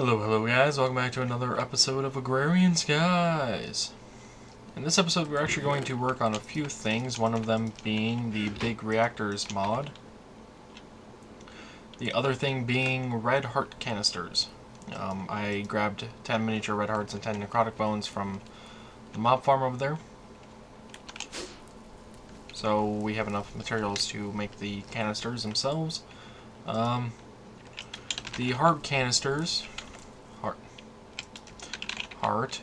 Hello guys, welcome back to another episode of Agrarian guys. In this episode we're actually going to work on a few things, one of them being the big reactors mod. The other thing being red heart canisters. I grabbed 10 miniature red hearts and 10 necrotic bones from the mob farm over there. So we have enough materials to make the canisters themselves. The heart canisters... Heart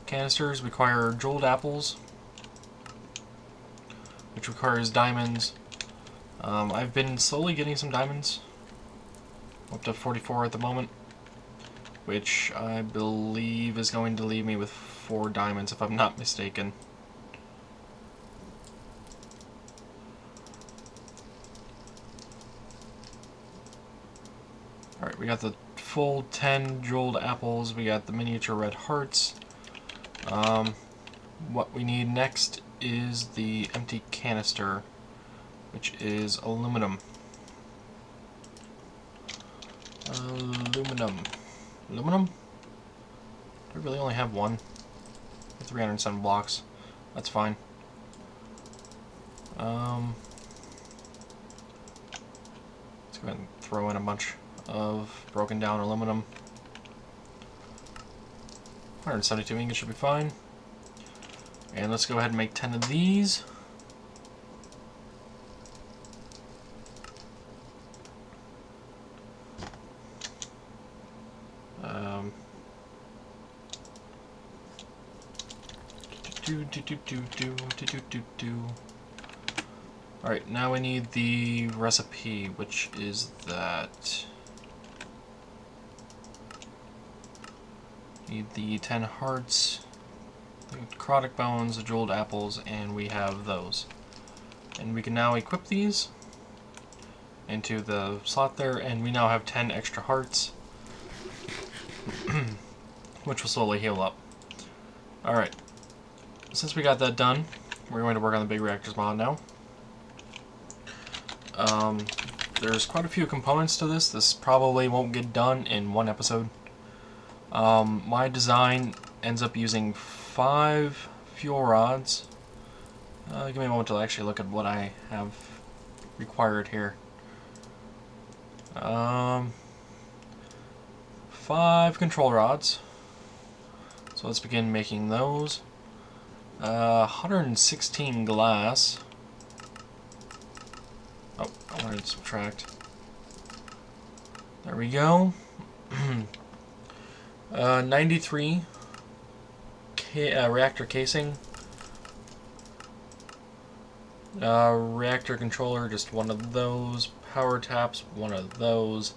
canisters require jeweled apples, which requires diamonds. I've been slowly getting some diamonds, up to 44 at the moment, which I believe is going to leave me with 4 diamonds if I'm not mistaken. Alright, we got the full 10 jeweled apples, we got the miniature red hearts. What we need next is the empty canister, which is aluminum. Aluminum. Do I really only have one? 307 blocks. That's fine. Let's go ahead and throw in a bunch of broken down aluminum. 172 ingots should be fine. And let's go ahead and make 10 of these. Alright, now we need the recipe, which is that. Need the 10 hearts, the necrotic bones, the jeweled apples, and we have those. And we can now equip these into the slot there, and we now have 10 extra hearts, which will slowly heal up. Alright, since we got that done, we're going to work on the big reactors mod now. There's quite a few components to this. This probably won't get done in one episode. My design ends up using 5 fuel rods. Give me a moment to actually look at what I have required here. 5 control rods. So let's begin making those. 116 glass. Oh, I wanted to subtract. There we go. 93 reactor casing. Reactor controller, just one of those. Power taps, one of those.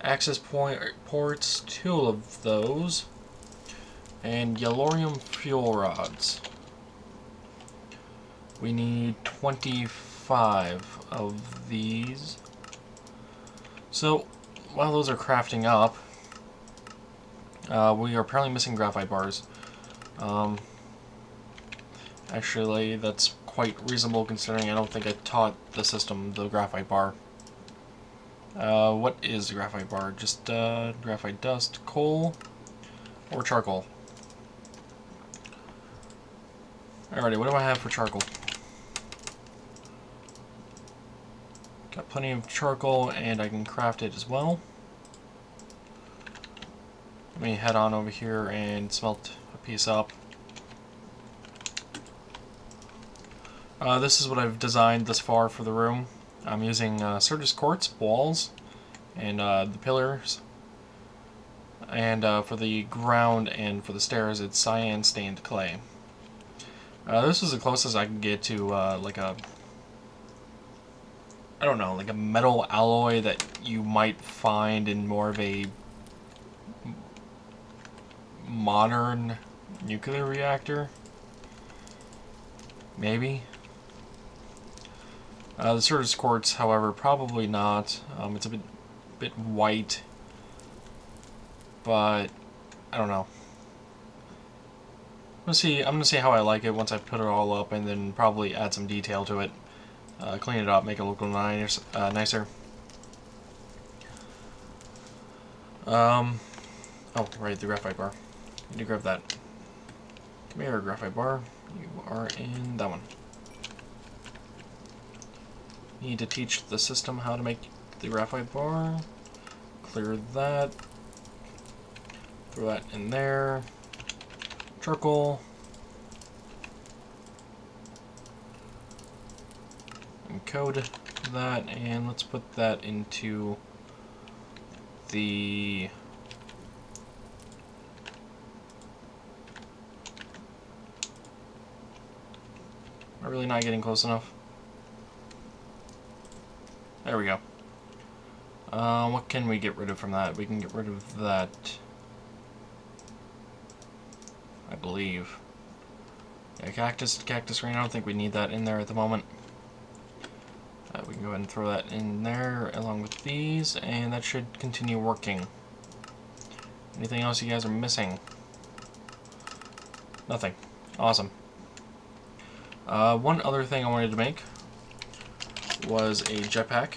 Access ports, 2 of those. And yellorium fuel rods. We need 25 of these. So, while those are crafting up, we are apparently missing graphite bars. Actually, that's quite reasonable considering I don't think I taught the system the graphite bar. What is the graphite bar? Just graphite dust, coal, or charcoal? Alrighty, what do I have for charcoal? Got plenty of charcoal, and I can craft it as well. Let me head on over here and smelt a piece up. This is what I've designed thus far for the room. I'm using Certus quartz walls and the pillars. And for the ground and for the stairs, it's cyan stained clay. This was the closest I could get to like a, I don't know, like a metal alloy that you might find in more of a modern nuclear reactor. Maybe. The Certus quartz, however, probably not. It's a bit white, but I don't know. I'm gonna see how I like it once I put it all up, and then probably add some detail to it. Clean it up, make it look nicer. Oh, right, the graphite bar. Need to grab that. Come here, graphite bar. You are in that one. Need to teach the system how to make the graphite bar. Clear that. Throw that in there. Charcoal. Encode that, and let's put that into the am I really not getting close enough? There we go. What can we get rid of from that? We can get rid of that, I believe. Yeah, cactus green. I don't think we need that in there at the moment. We can go ahead and throw that in there along with these, and that should continue working. Anything else you guys are missing? Nothing. Awesome. One other thing I wanted to make was a jetpack.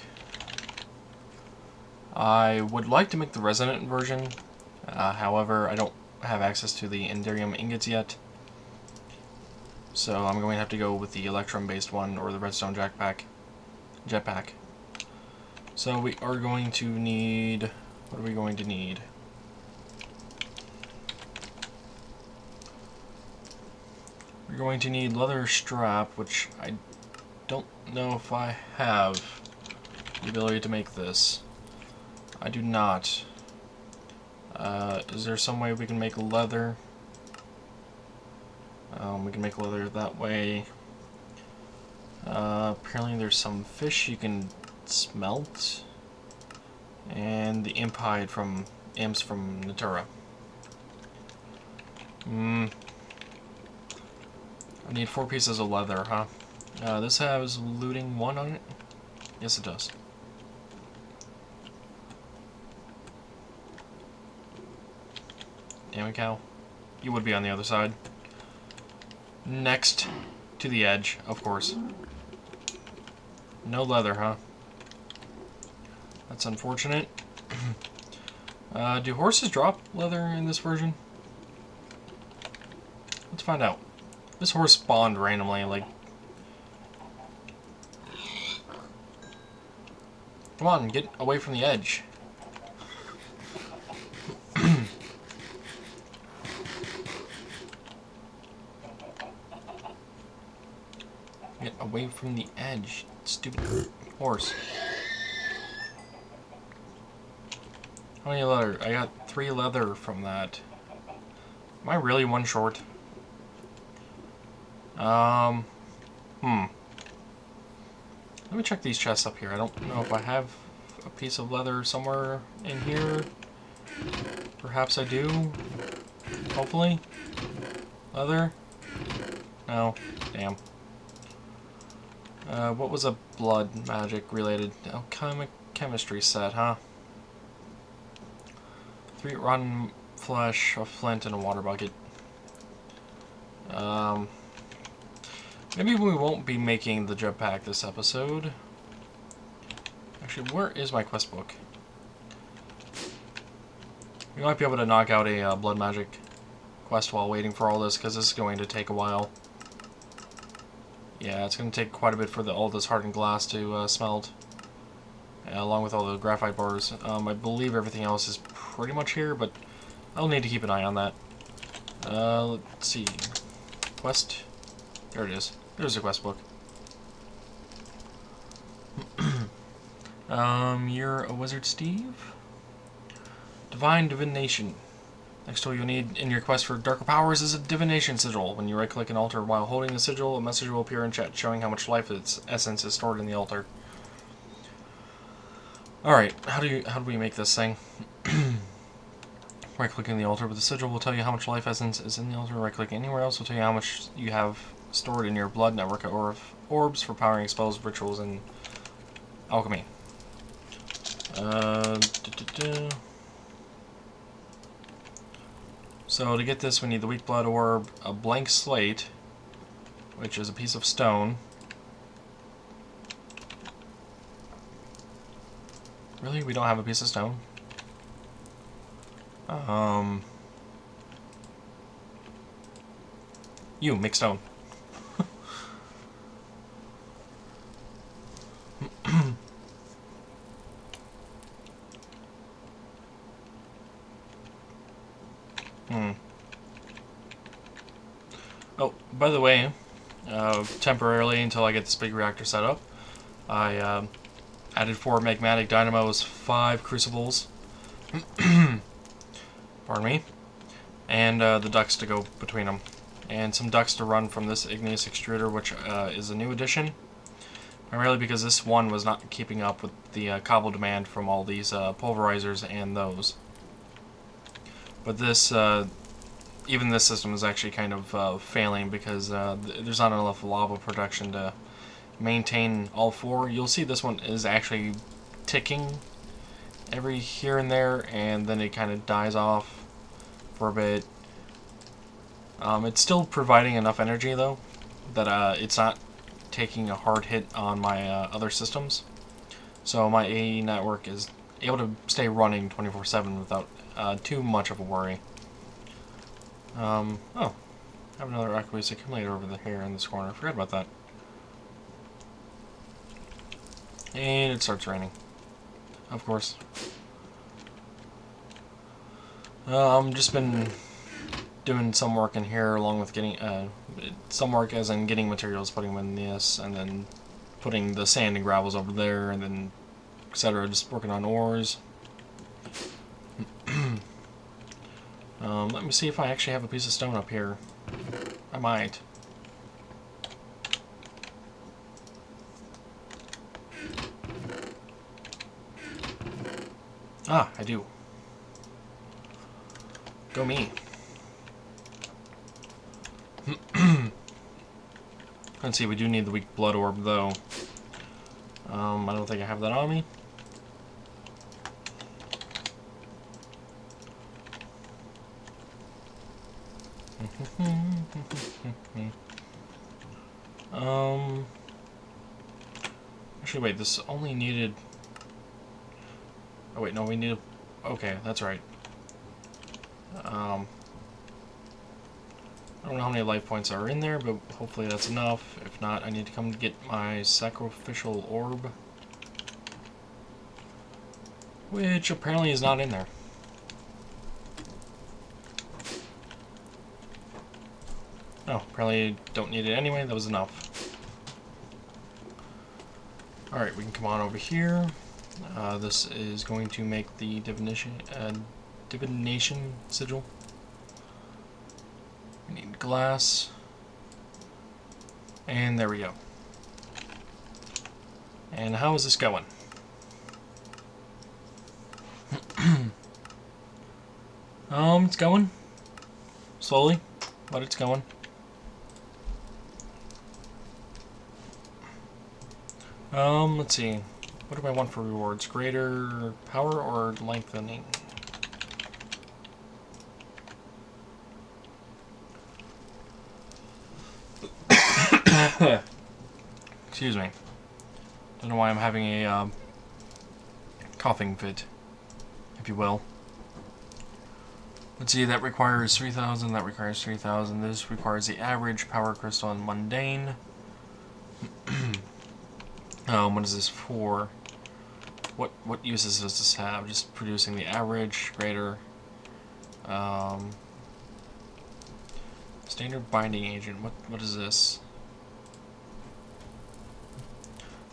I would like to make the resonant version, however, I don't have access to the Enderium ingots yet. So I'm going to have to go with the Electrum-based one, or the Redstone jetpack. So we are going to need... what are we going to need? We're going to need leather strap, which I don't know if I have the ability to make this. I do not. Is there some way we can make leather? We can make leather that way. Apparently there's some fish you can smelt. And the imp hide from imps from Natura. I need 4 pieces of leather, huh? This has looting 1 on it? Yes, it does. Damn it, cow. You would be on the other side. Next to the edge, of course. No leather, huh? That's unfortunate. Do horses drop leather in this version? Let's find out. This horse spawned randomly, like... Come on, get away from the edge. Get away from the edge, stupid horse. How many leather? I got 3 leather from that. Am I really 1 short? Let me check these chests up here. I don't know if I have a piece of leather somewhere in here. Perhaps I do. Hopefully. Leather? No. Damn. What was a blood magic related? Alchemic chemistry set, huh? 3 rotten flesh, a flint, and a water bucket. Maybe we won't be making the jetpack this episode. Actually, where is my quest book? We might be able to knock out a blood magic quest while waiting for all this, because this is going to take a while. Yeah, it's going to take quite a bit for all this hardened glass to smelt, along with all the graphite bars. I believe everything else is pretty much here, but I'll need to keep an eye on that. Let's see. Quest. There it is. There's the quest book. You're a wizard, Steve? Divine Divination. Next tool you'll need in your quest for darker powers is a divination sigil. When you right-click an altar while holding the sigil, a message will appear in chat showing how much life its essence is stored in the altar. Alright, how do we make this thing? Right-clicking the altar with the sigil will tell you how much life essence is in the altar. Right-clicking anywhere else will tell you how much you have stored in your blood network or orbs for powering spells, rituals, and alchemy. So to get this, we need the weak blood orb, a blank slate, which is a piece of stone. Really? We don't have a piece of stone? You, make stone. Oh, by the way, temporarily until I get this big reactor set up, I added 4 magmatic dynamos, 5 crucibles, pardon me, and the ducts to go between them, and some ducts to run from this igneous extruder, which is a new addition, primarily because this one was not keeping up with the cobble demand from all these pulverizers and those. But this, even this system is actually kind of failing because there's not enough lava production to maintain all 4. You'll see this one is actually ticking every here and there, and then it kind of dies off for a bit. It's still providing enough energy though that it's not taking a hard hit on my other systems, so my AE network is able to stay running 24/7 without too much of a worry. Oh, I have another aqueous accumulator over here in this corner. I forgot about that. And it starts raining, of course. Just been doing some work in here, along with getting some work as in getting materials, putting them in this, and then putting the sand and gravels over there, and then etc. Just working on ores. Let me see if I actually have a piece of stone up here. I might. Ah, I do. Go me. Let's see, we do need the weak blood orb, though. I don't think I have that on me. Actually, wait, this only needed... Oh, wait, no, we need... Okay, that's right. I don't know how many life points are in there, but hopefully that's enough. If not, I need to come get my sacrificial orb, which apparently is not in there. Oh, apparently don't need it anyway. That was enough. Alright, we can come on over here. This is going to make the divination sigil. We need glass. And there we go. And how is this going? It's going. Slowly, but it's going. Let's see. What do I want for rewards? Greater power or lengthening? Excuse me. Don't know why I'm having a coughing fit, if you will. Let's see, that requires 3,000, that requires 3,000. This requires the average, power crystal, and mundane. What is this for? What uses does this have? Just producing the average, greater. Standard binding agent. What is this?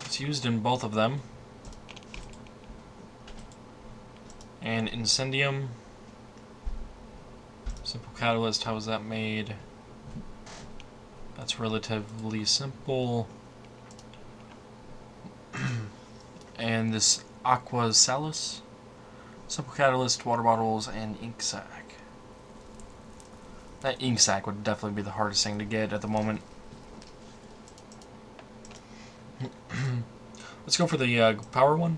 It's used in both of them. And incendium. Simple catalyst. How is that made? That's relatively simple. And this aqua salus. Simple catalyst, water bottles, and ink sac. That ink sac would definitely be the hardest thing to get at the moment. Let's go for the power one.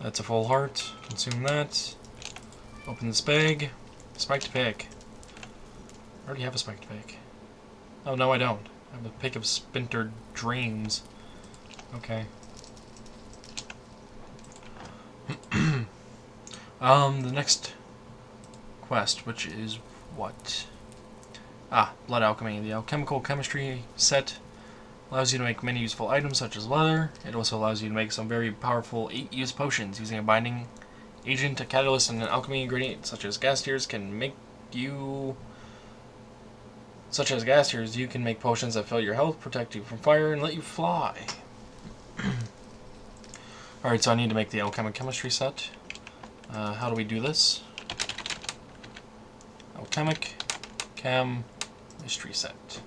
That's a full heart. Consume that. Open this bag. Spiked pick. I already have a spiked pick. Oh, no, I don't. I have a pick of splintered dreams. Okay. The next quest, which is what? Blood alchemy. The alchemical chemistry set allows you to make many useful items such as leather. It also allows you to make some very powerful 8-use potions using a binding agent, a catalyst, and an alchemy ingredient such as gas tears you can make potions that fill your health, protect you from fire, and let you fly. Alright, so I need to make the alchemic chemistry set. How do we do this? Alchemic chemistry set.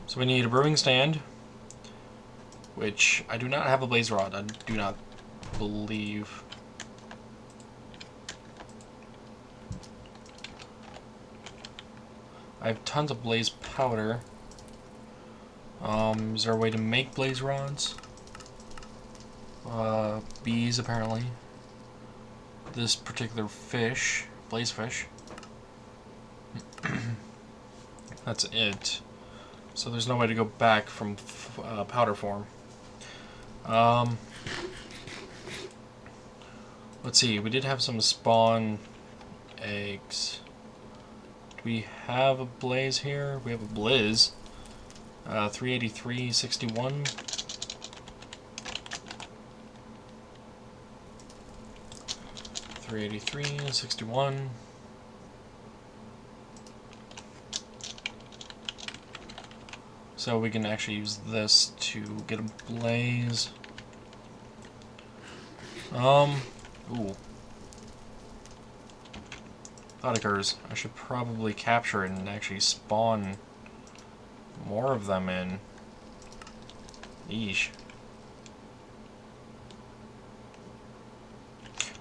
So we need a brewing stand, which I do not have a blaze rod. I do not believe. I have tons of blaze powder. Is there a way to make blaze rods? Bees, apparently. This particular fish, blaze fish. That's it. So there's no way to go back from powder form. Let's see, we did have some spawn eggs. Do we have a blaze here? We have a blizz. 383.61. 383.61. So we can actually use this to get a blaze. Ooh. Thought occurs. I should probably capture it and actually spawn more of them in. Yeesh.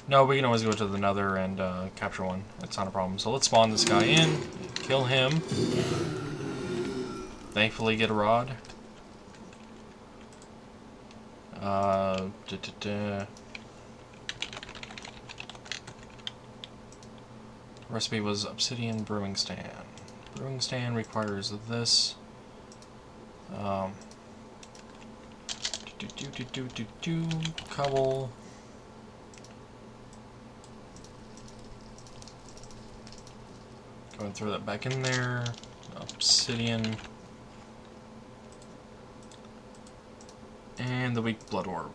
No, we can always go to the nether and capture one. It's not a problem. So let's spawn this guy in, kill him. Thankfully get a rod. Recipe was obsidian brewing stand. Brewing stand requires this. Cobble. Go and throw that back in there. Obsidian. And the weak blood orb.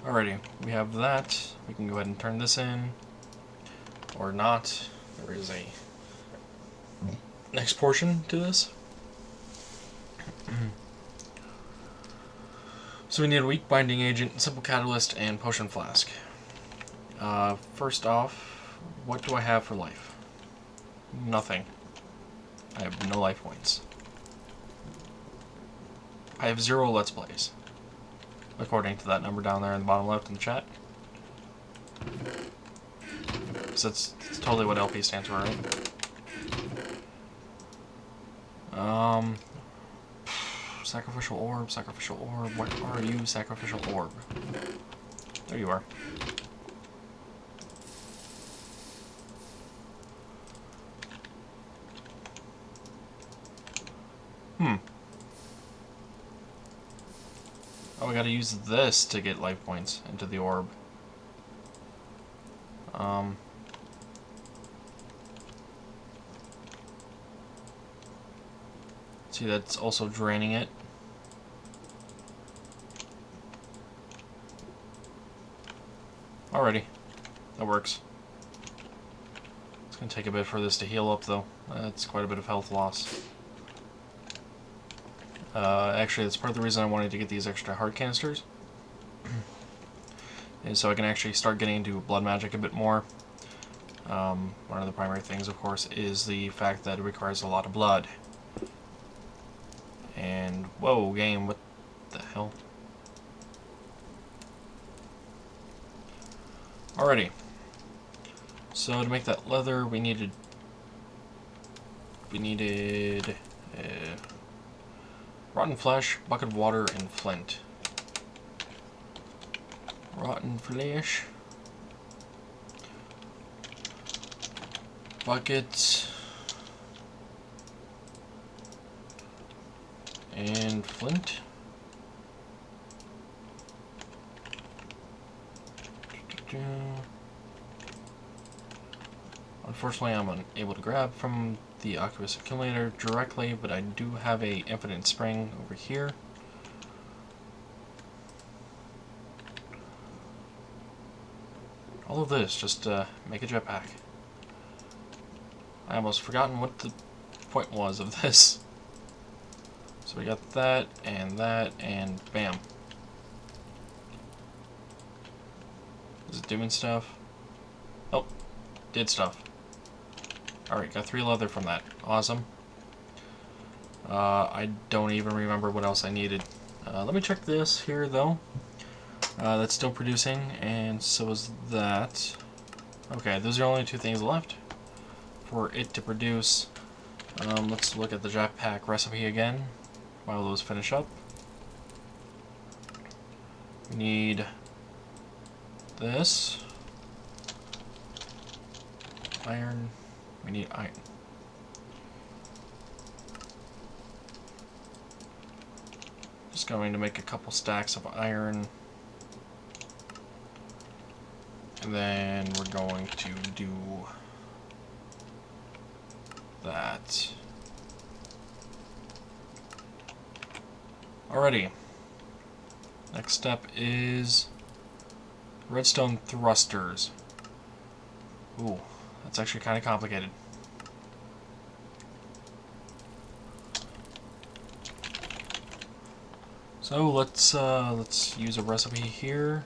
Alrighty, we have that. We can go ahead and turn this in. Or not. There is a next portion to this. So we need a weak binding agent, simple catalyst, and potion flask. First off, what do I have for life? Nothing. I have no life points. I have 0 Let's Plays, according to that number down there in the bottom left in the chat. So that's totally what LP stands for, right? Sacrificial orb, sacrificial orb. What are you, sacrificial orb? There you are. Oh, we gotta use this to get life points into the orb. See, that's also draining it. Alrighty. That works. It's gonna take a bit for this to heal up, though. That's quite a bit of health loss. Actually, that's part of the reason I wanted to get these extra heart canisters. Is so I can actually start getting into blood magic a bit more. One of the primary things, of course, is the fact that it requires a lot of blood. And, whoa, game, what the hell? Alrighty. So to make that leather, we needed rotten flesh, bucket of water, and flint. Rotten flesh, buckets, and flint. Unfortunately, I'm unable to grab from the Oculus accumulator directly, but I do have a infinite spring over here. All of this just to make a jetpack. I almost forgotten what the point was of this. So we got that, and bam. Is it doing stuff? Oh, did stuff. Alright, got 3 leather from that. Awesome. I don't even remember what else I needed. Let me check this here, though. That's still producing, and so is that. Okay, those are only 2 things left for it to produce. Let's look at the jetpack recipe again while those finish up. We need this. Iron. We need iron. Just going to make a couple stacks of iron. And then we're going to do that. Alrighty. Next step is redstone thrusters. Ooh, that's actually kind of complicated. So let's use a recipe here.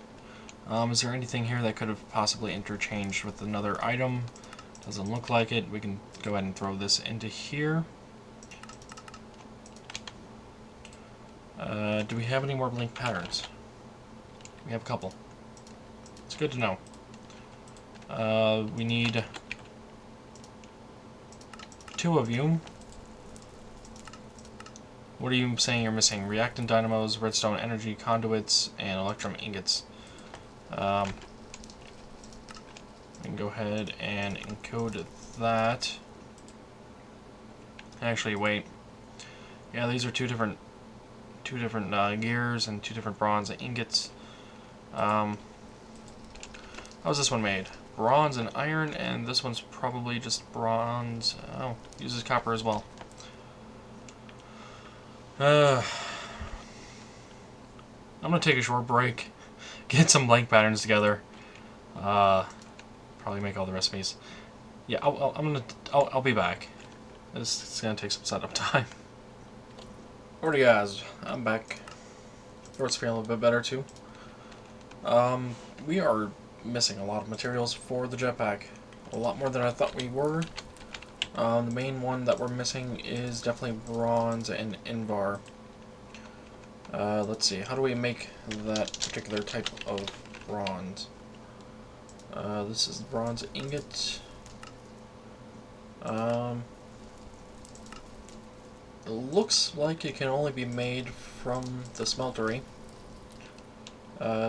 Is there anything here that could have possibly interchanged with another item? Doesn't look like it. We can go ahead and throw this into here. Do we have any more blink patterns? We have a couple. It's good to know. We need 2 of you. What are you saying you're missing? Reactant dynamos, redstone energy conduits, and electrum ingots. We can go ahead and encode that. Actually, wait. Yeah, these are two different gears and 2 different bronze ingots. How's this one made? Bronze and iron, and this one's probably just bronze. Oh, uses copper as well. I'm gonna take a short break, get some blank patterns together. Probably make all the recipes. Yeah, I'll be back. It's gonna take some setup time. Alrighty, guys, I'm back. Throat's feeling a bit better too. We are missing a lot of materials for the jetpack. A lot more than I thought we were. The main one that we're missing is definitely bronze and invar. Let's see, how do we make that particular type of bronze? This is the bronze ingot. It looks like it can only be made from the smeltery.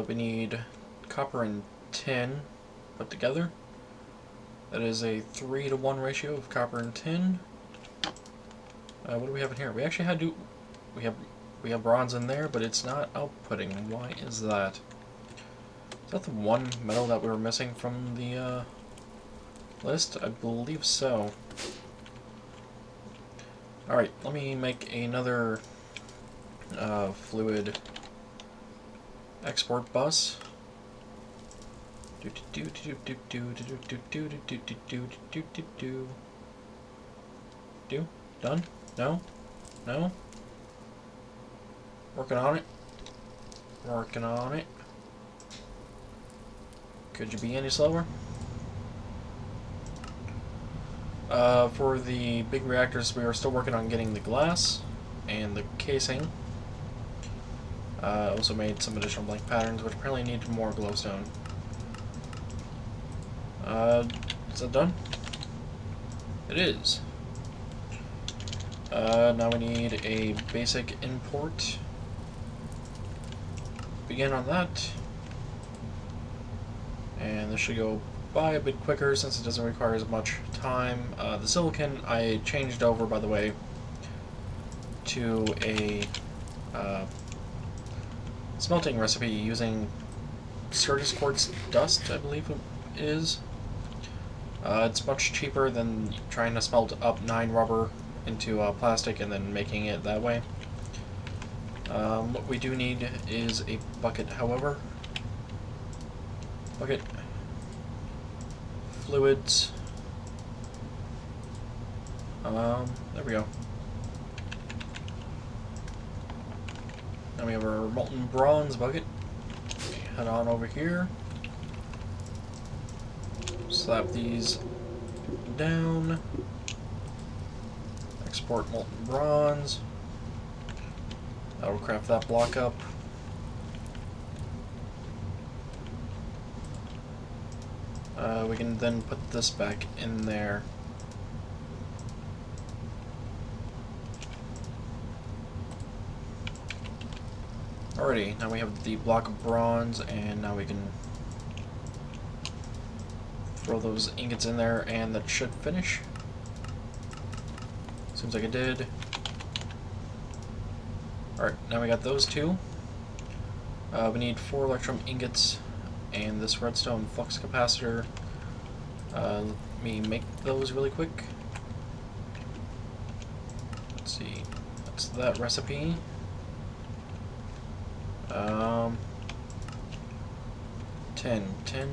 We need copper and tin put together. That is a 3-to-1 ratio of copper and tin. What do we have in here? We actually had to. We have bronze in there, but it's not outputting. Why is that? Is that the one metal that we were missing from the list? I believe so. Alright, let me make another fluid export bus. Done? No? No? Working on it. Working on it. Could you be any slower? For the big reactors, we are still working on getting the glass and the casing. Also made some additional blank patterns, which apparently need more glowstone. Is that done? It is. Now we need a basic import. Begin on that. And this should go by a bit quicker since it doesn't require as much time. The silicon I changed over, by the way, to a smelting recipe using Sturgis quartz dust, I believe it is. It's much cheaper than trying to smelt up 9 rubber into plastic and then making it that way. What we do need is a bucket, however. Bucket. Fluids. There we go. Now we have our molten bronze bucket. Head on over here. Slap these down. Export molten bronze. That'll craft that block up. We can then put this back in there. Alrighty, now we have the block of bronze, and now we can throw those ingots in there, and that should finish. Seems like it did. Alright, now we got those two. We need 4 electrum ingots and this redstone flux capacitor. Let me make those really quick. Let's see, that's that recipe. 10, 10,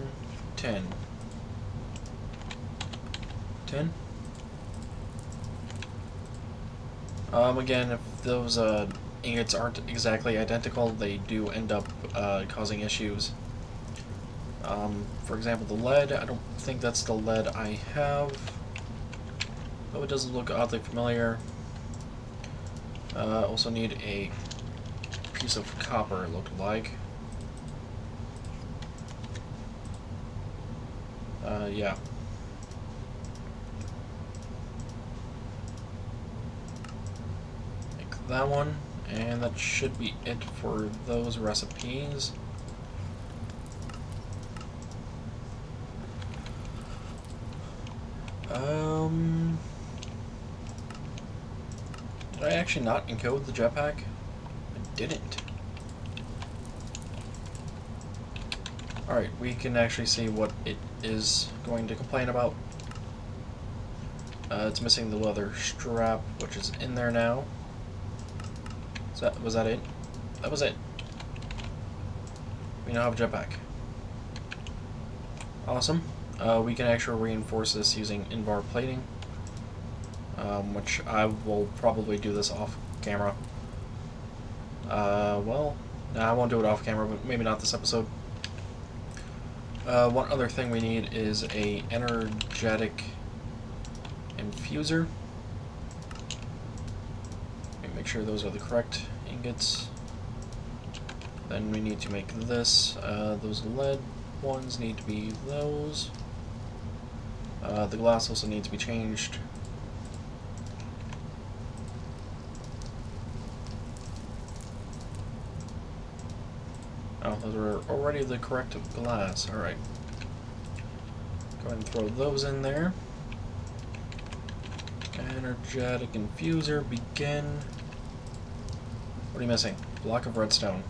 10. 10? Again, if those ingots aren't exactly identical, they do end up causing issues. For example, the lead, I don't think that's the lead I have, though it does look oddly familiar. Also need a piece of copper, it looked like. Yeah. Make that one, and that should be it for those recipes. Did I actually not encode the jetpack? I didn't. Alright, we can actually see what it is going to complain about. It's missing the leather strap, which is in there now. Was that it? That was it. We now have a jetpack. Awesome. We can actually reinforce this using invar plating, which I will probably do this off camera. Well, no, I won't do it off camera, but maybe not this episode. One other thing we need is a energetic infuser. Make sure those are the correct ingots. Then we need to make this. Those lead ones need to be those. The glass also needs to be changed. Oh, those are already the correct glass. Alright. Go ahead and throw those in there. Energetic infuser, begin. What are you missing? Block of redstone.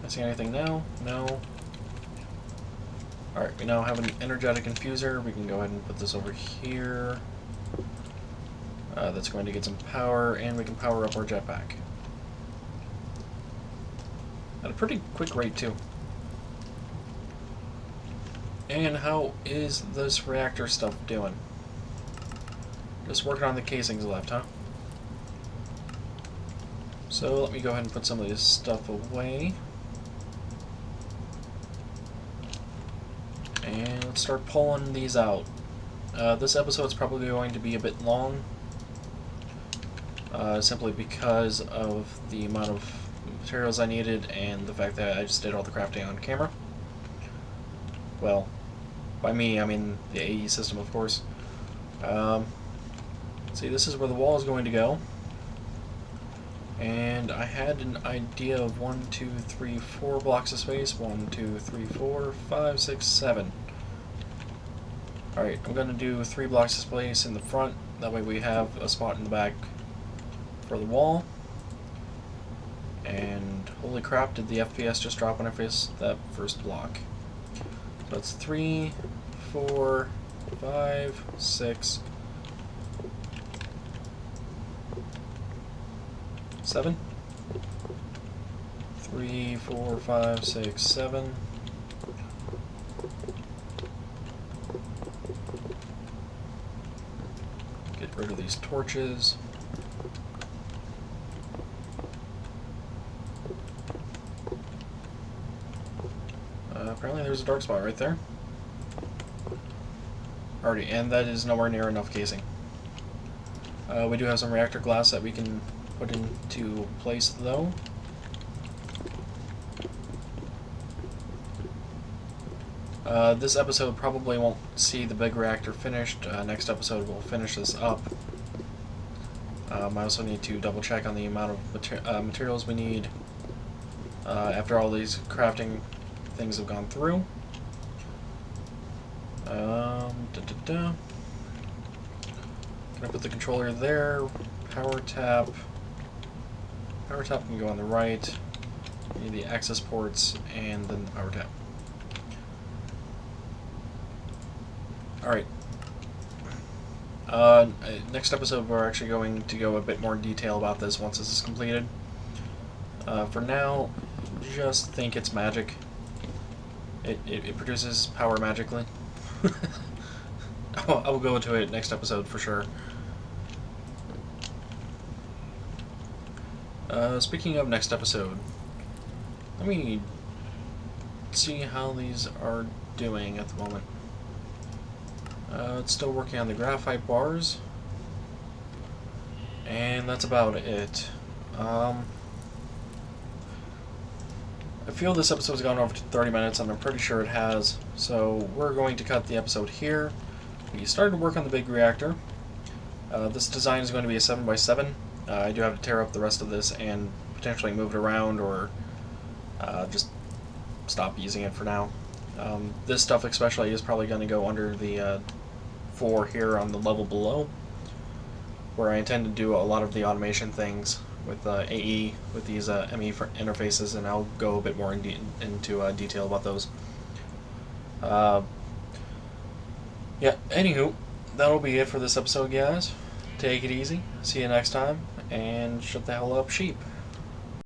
Missing anything now? No. Alright, we now have an energetic infuser. We can go ahead and put this over here. That's going to get some power, and we can power up our jetpack. At a pretty quick rate, too. And how is this reactor stuff doing? Just working on the casings left, huh? So let me go ahead and put some of this stuff away. And let's start pulling these out. This episode's probably going to be a bit long. Simply because of the amount of materials I needed and the fact that I just did all the crafting on camera. Well, by me, I mean the AE system, of course. See, this is where the wall is going to go. And I had an idea of 1, 2, 3, 4 blocks of space. 1, 2, 3, 4, 5, 6, 7. Alright, I'm going to do 3 blocks of space in the front. That way we have a spot in the back for the wall. And holy crap, did the FPS just drop when I faced that first block? So that's 3, 4, 5, 6, 7. 3, 4, 5, 6, 7. Get rid of these torches. Apparently there's a dark spot right there. Already, and that is nowhere near enough casing. We do have some reactor glass that we can put into place though. This episode probably won't see the big reactor finished. Next episode we'll finish this up. I also need to double check on the amount of materials we need after all these crafting things have gone through. Gonna put the controller there. Power tap. Power tap can go on the right. We need the access ports and then the power tap. Alright. Next episode we're actually going to go a bit more in detail about this once this is completed. For now, just think it's magic. It produces power magically. I will go into it next episode for sure. Speaking of next episode, let me see how these are doing at the moment. It's still working on the graphite bars, and that's about it. I feel this episode's gone over to 30 minutes, and I'm pretty sure it has, so we're going to cut the episode here. We started to work on the big reactor. This design is going to be a 7x7. I do have to tear up the rest of this and potentially move it around, or just stop using it for now. This stuff especially is probably going to go under the floor here on the level below, where I intend to do a lot of the automation things with AE, with these ME interfaces, and I'll go a bit more into detail about those. Yeah, anywho, that'll be it for this episode, guys. Take it easy, see you next time, and shut the hell up, sheep.